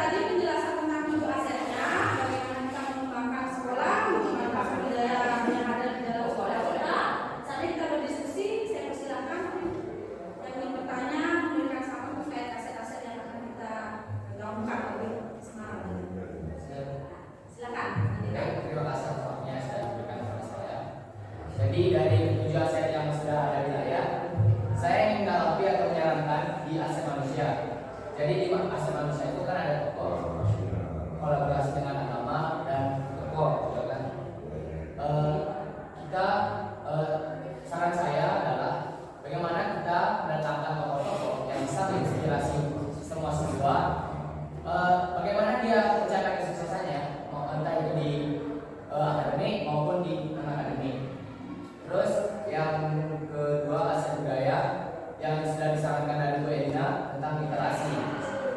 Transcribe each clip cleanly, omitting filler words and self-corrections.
tadi penjelasan tentang tujuh asetnya, bagaimana kita mengembangkan sekolah, mengembangkan budaya yang ada di dalam sekolah kita. Saat ini kita berdiskusi, saya persilakan yang ingin bertanya, memberikan saran terkait aset-aset yang akan kita gaungkan lebih semangat. Silakan. Terima kasih atas waktunya yang sudah diberikan kepada saya. Jadi dari tujuh aset yang sudah ada di layar, saya ingin menanggapi atau menyarankan di aset manusia. Jadi di aset manusia itu kan ada tokoh, kolaborasi dengan agama dan tokoh, gitu kan. Kita saran saya adalah bagaimana kita mendatangkan tokoh-tokoh yang bisa menginspirasi semua siswa. Bagaimana dia mencapai kesuksesannya, entah itu di akademik maupun di non-akademik. Terus yang kedua aset budaya yang sudah disarankan dari Bu Edina tentang literasi.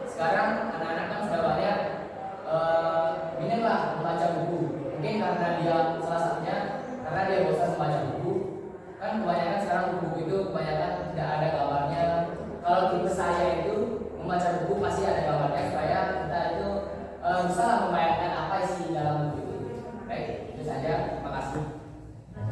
Sekarang anak-anak kan sudah banyak minimlah membaca buku. Mungkin karena dia salah satunya karena dia bosan membaca buku. Kan kebanyakan sekarang buku itu kebanyakan tidak ada gambarnya. Kalau tipe saya itu membaca buku pasti ada gambarnya supaya kita itu bisa membayangkan apa isi dalam buku itu. Baik, itu saja. Terima kasih.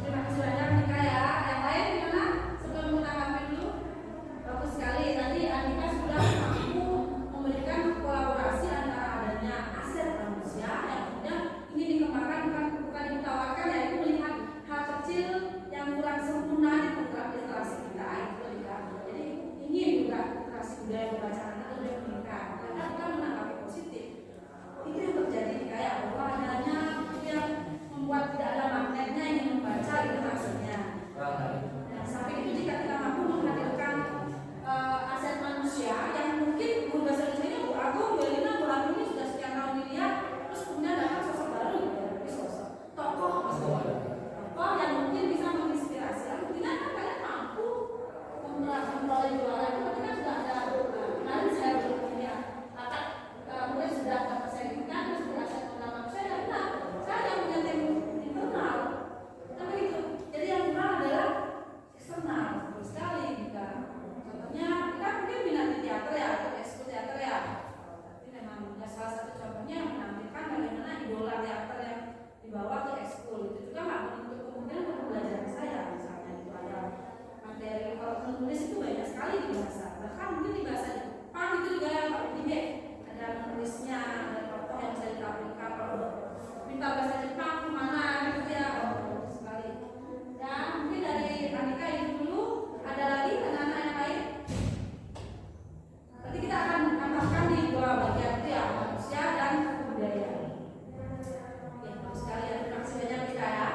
Terima kasih banyak Nika ya. Yang lain gimana? Sebelum menanggapi dulu. Bagus sekali. Tadi Anika sudah mampu memberikan kolaborasi antara adanya aset manusia yang kemudian ingin dikembangkan bukan ditawarkan, yaitu melihat hal kecil yang kurang sempurna di program literasi kita itu Nika. Jadi ingin juga literasi budaya membaca anak lebih meningkat. Karena kita menanggapi positif. Itu yang terjadi kayak bahwa adanya yang membuat tidak ada magnetnya yang membaca literasinya. Nah, sampai itu jika kita mampu menghadirkan aset manusia yang mungkin guru bahasa Indonesia Bu Agung, Bu Elina, Bu Agung ini sudah sekian tahun dilihat, terus kemudian datang sosok baru gitu, sosok tokoh yang mungkin bisa menginspirasi. Artinya kan kalian mampu memperoleh juara itu ketika sudah ada kemarin saya berpikir akan mungkin sudah dapat sertifikat terus berhasil menambah saya benar saya yang punya tim internal tapi itu jadi yang benar adalah eksternal sekali kita contohnya kita mungkin minat di teater ya atau ekskul teater ya tapi memang ya salah satu contohnya yang menampilkan bagaimana idola teater yang dibawa ke ekskul itu juga nggak menutup kemudian pembelajaran saya misalnya itu ada materi kalau menulis itu banyak sekali di bahasa bahkan mungkin di bahasa Jepang itu juga kalau di ada menulisnya ada tokoh yang bisa ditampilkan kalau minta bahasa Jepang kemana gitu ya bagus sekali dan mungkin dari Anika itu dulu ada lagi anak-anak yang lain nanti kita akan tambahkan di dua bagian itu ya manusia dan budaya ya bagus sekali ya terima kasih banyak kita ya.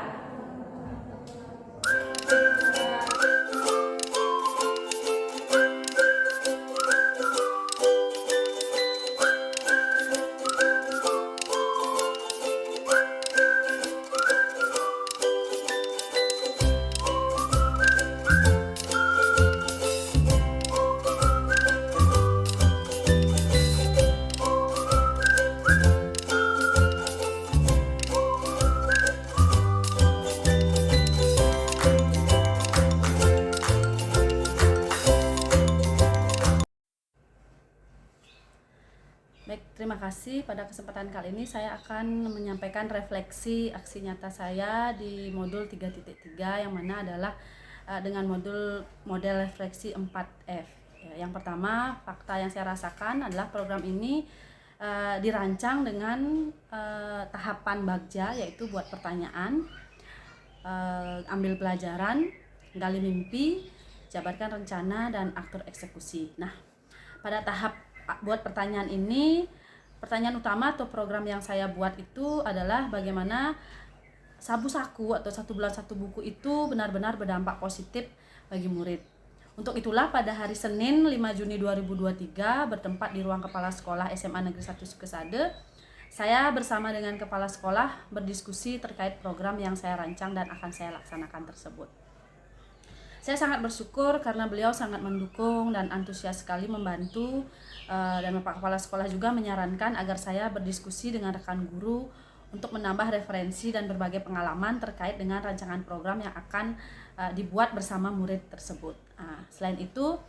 Terima kasih. Pada kesempatan kali ini saya akan menyampaikan refleksi aksi nyata saya di modul 3.3 yang mana adalah dengan model refleksi 4F. Yang pertama, fakta yang saya rasakan adalah program ini dirancang dengan tahapan bagja, yaitu buat pertanyaan, ambil pelajaran, gali mimpi, jabarkan rencana, dan atur eksekusi. Nah, pada tahap buat pertanyaan ini, pertanyaan utama atau program yang saya buat itu adalah bagaimana sabu saku atau satu bulan satu buku itu benar-benar berdampak positif bagi murid. Untuk itulah pada hari Senin 5 Juni 2023 bertempat di ruang kepala sekolah SMA Negeri 1 Sukesade, saya bersama dengan kepala sekolah berdiskusi terkait program yang saya rancang dan akan saya laksanakan tersebut. Saya sangat bersyukur karena beliau sangat mendukung dan antusias sekali membantu, dan Bapak Kepala Sekolah juga menyarankan agar saya berdiskusi dengan rekan guru untuk menambah referensi dan berbagai pengalaman terkait dengan rancangan program yang akan dibuat bersama murid tersebut. Selain itu,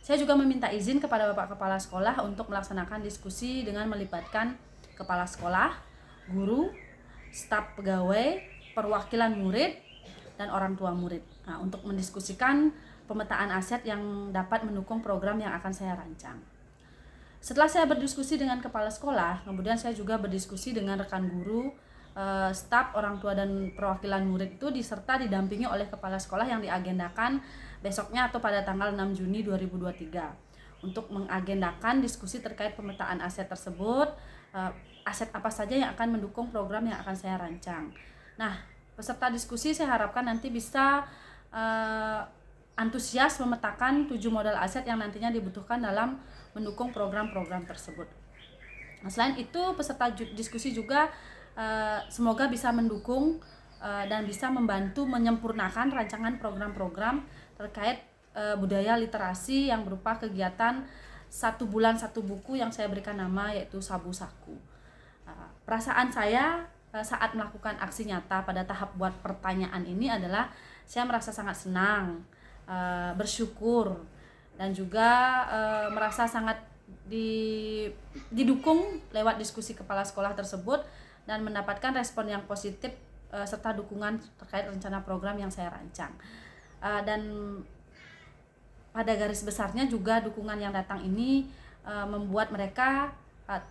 Saya juga meminta izin kepada Bapak Kepala Sekolah untuk melaksanakan diskusi dengan melibatkan kepala sekolah, guru, staf pegawai, perwakilan murid, dan orang tua murid. Nah, untuk mendiskusikan pemetaan aset yang dapat mendukung program yang akan saya rancang. Setelah saya berdiskusi dengan kepala sekolah, kemudian saya juga berdiskusi dengan rekan guru, staf, orang tua, dan perwakilan murid itu diserta didampingi oleh kepala sekolah yang diagendakan besoknya atau pada tanggal 6 Juni 2023 untuk mengagendakan diskusi terkait pemetaan aset tersebut, aset apa saja yang akan mendukung program yang akan saya rancang. Nah, peserta diskusi saya harapkan nanti bisa antusias memetakan 7 modal aset yang nantinya dibutuhkan dalam mendukung program-program tersebut. Nah, selain itu peserta diskusi juga semoga bisa mendukung dan bisa membantu menyempurnakan rancangan program-program terkait budaya literasi yang berupa kegiatan 1 bulan 1 buku yang saya berikan nama yaitu Sabu Saku. Perasaan saya saat melakukan aksi nyata pada tahap buat pertanyaan ini adalah saya merasa sangat senang, bersyukur, dan juga merasa sangat didukung lewat diskusi kepala sekolah tersebut dan mendapatkan respon yang positif serta dukungan terkait rencana program yang saya rancang. Dan pada garis besarnya juga dukungan yang datang ini membuat mereka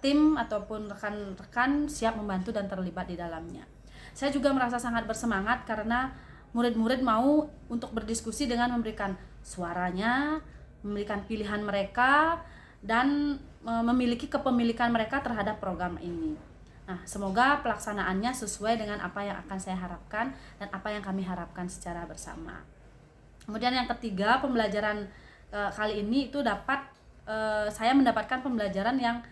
tim ataupun rekan-rekan siap membantu dan terlibat di dalamnya. Saya juga merasa sangat bersemangat karena murid-murid mau untuk berdiskusi dengan memberikan suaranya, memberikan pilihan mereka, dan memiliki kepemilikan mereka terhadap program ini. Nah, semoga pelaksanaannya sesuai dengan apa yang akan saya harapkan dan apa yang kami harapkan secara bersama. Kemudian yang ketiga, pembelajaran kali ini itu saya mendapatkan pembelajaran yang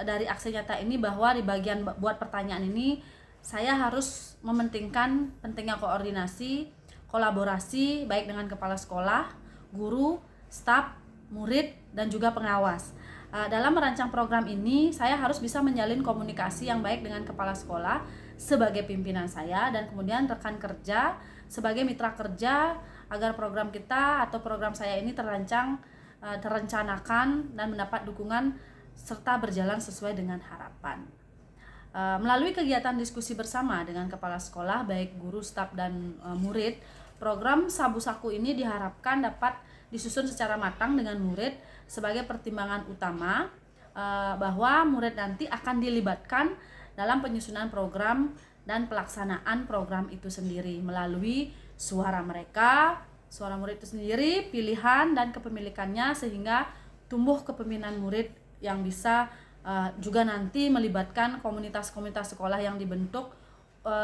dari aksi nyata ini bahwa di bagian buat pertanyaan ini saya harus mementingkan pentingnya koordinasi, kolaborasi baik dengan kepala sekolah, guru, staf, murid, dan juga pengawas. Dalam merancang program ini, saya harus bisa menjalin komunikasi yang baik dengan kepala sekolah sebagai pimpinan saya dan kemudian rekan kerja sebagai mitra kerja agar program kita atau program saya ini terencanakan dan mendapat dukungan serta berjalan sesuai dengan harapan. Melalui kegiatan diskusi bersama dengan kepala sekolah, baik guru, staf, dan murid, program Sabu Saku ini diharapkan dapat disusun secara matang dengan murid sebagai pertimbangan utama bahwa murid nanti akan dilibatkan dalam penyusunan program dan pelaksanaan program itu sendiri melalui suara mereka, suara murid itu sendiri, pilihan dan kepemilikannya sehingga tumbuh kepemimpinan murid yang bisa juga nanti melibatkan komunitas-komunitas sekolah yang dibentuk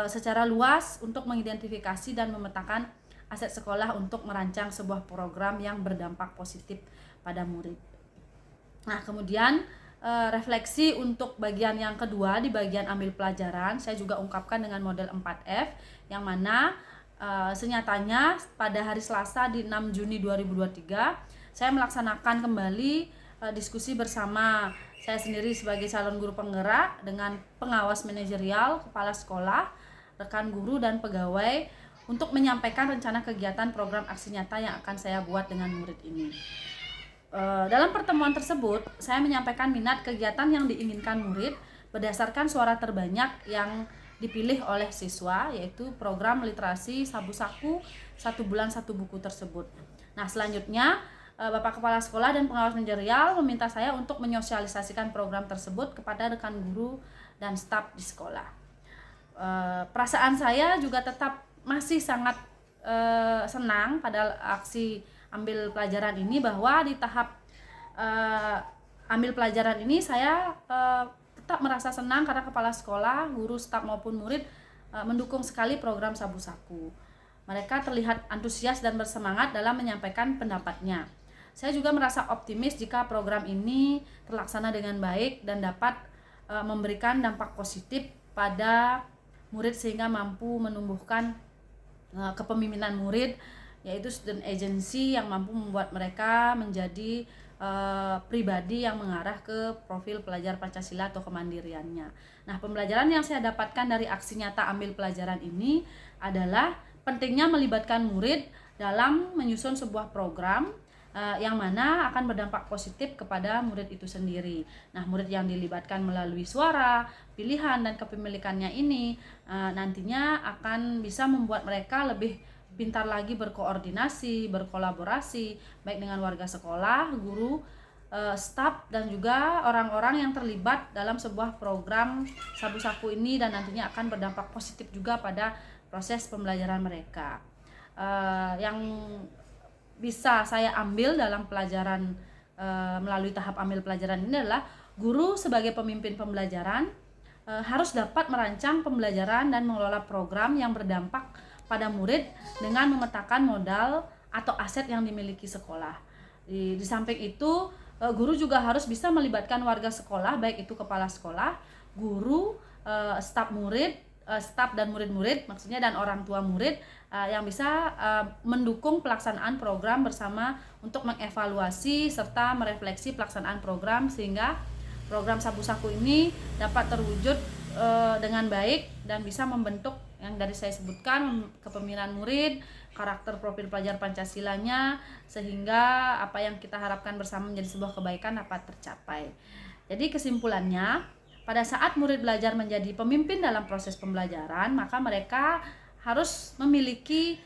secara luas untuk mengidentifikasi dan memetakan aset sekolah untuk merancang sebuah program yang berdampak positif pada murid. Nah, kemudian refleksi untuk bagian yang kedua di bagian ambil pelajaran, saya juga ungkapkan dengan model 4F yang mana senyatanya pada hari Selasa di 6 Juni 2023 saya melaksanakan kembali diskusi bersama saya sendiri sebagai calon guru penggerak dengan pengawas manajerial, kepala sekolah, rekan guru, dan pegawai untuk menyampaikan rencana kegiatan program aksi nyata yang akan saya buat dengan murid ini. Dalam pertemuan tersebut, saya menyampaikan minat kegiatan yang diinginkan murid berdasarkan suara terbanyak yang dipilih oleh siswa, yaitu program literasi Sabu Saku 1 bulan 1 buku tersebut. Nah, selanjutnya Bapak Kepala Sekolah dan pengawas manajerial meminta saya untuk menyosialisasikan program tersebut kepada rekan guru dan staf di sekolah. Perasaan saya juga tetap masih sangat senang pada aksi ambil pelajaran ini bahwa di tahap ambil pelajaran ini saya tetap merasa senang karena kepala sekolah, guru, staf maupun murid mendukung sekali program Sabu Saku. Mereka terlihat antusias dan bersemangat dalam menyampaikan pendapatnya. Saya juga merasa optimis jika program ini terlaksana dengan baik dan dapat memberikan dampak positif pada murid sehingga mampu menumbuhkan kepemimpinan murid, yaitu student agency yang mampu membuat mereka menjadi pribadi yang mengarah ke profil pelajar Pancasila atau kemandiriannya. Nah, pembelajaran yang saya dapatkan dari aksi nyata ambil pelajaran ini adalah pentingnya melibatkan murid dalam menyusun sebuah program yang mana akan berdampak positif kepada murid itu sendiri. Nah, murid yang dilibatkan melalui suara, pilihan, dan kepemilikannya ini nantinya akan bisa membuat mereka lebih pintar lagi berkoordinasi, berkolaborasi, baik dengan warga sekolah, guru, staf, dan juga orang-orang yang terlibat dalam sebuah program Sabu Saku ini, dan nantinya akan berdampak positif juga pada proses pembelajaran mereka. Yang bisa saya ambil dalam pelajaran melalui tahap ambil pelajaran ini adalah guru sebagai pemimpin pembelajaran harus dapat merancang pembelajaran dan mengelola program yang berdampak pada murid dengan memetakan modal atau aset yang dimiliki sekolah. Di samping itu, guru juga harus bisa melibatkan warga sekolah, baik itu kepala sekolah, guru, staf murid, staf dan murid-murid maksudnya, dan orang tua murid yang bisa mendukung pelaksanaan program bersama untuk mengevaluasi serta merefleksi pelaksanaan program sehingga program Sabu Saku ini dapat terwujud dengan baik dan bisa membentuk yang dari saya sebutkan, kepemimpinan murid, karakter profil pelajar Pancasilanya, sehingga apa yang kita harapkan bersama menjadi sebuah kebaikan dapat tercapai. Jadi kesimpulannya, pada saat murid belajar menjadi pemimpin dalam proses pembelajaran, maka mereka harus memiliki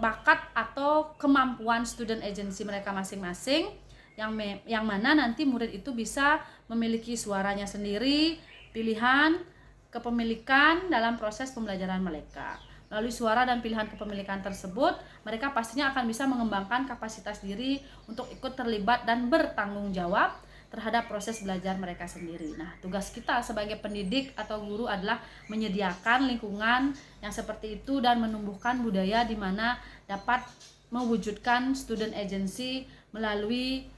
bakat atau kemampuan student agency mereka masing-masing, yang mana nanti murid itu bisa memiliki suaranya sendiri, pilihan, kepemilikan dalam proses pembelajaran mereka. Melalui suara dan pilihan kepemilikan tersebut, mereka pastinya akan bisa mengembangkan kapasitas diri untuk ikut terlibat dan bertanggung jawab terhadap proses belajar mereka sendiri. Nah, tugas kita sebagai pendidik atau guru adalah menyediakan lingkungan yang seperti itu dan menumbuhkan budaya di mana dapat mewujudkan student agency melalui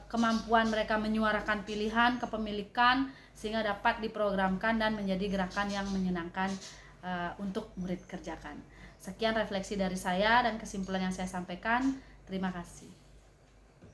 kemampuan mereka menyuarakan pilihan, kepemilikan, sehingga dapat diprogramkan dan menjadi gerakan yang menyenangkan untuk murid kerjakan. Sekian refleksi dari saya dan kesimpulan yang saya sampaikan. Terima kasih.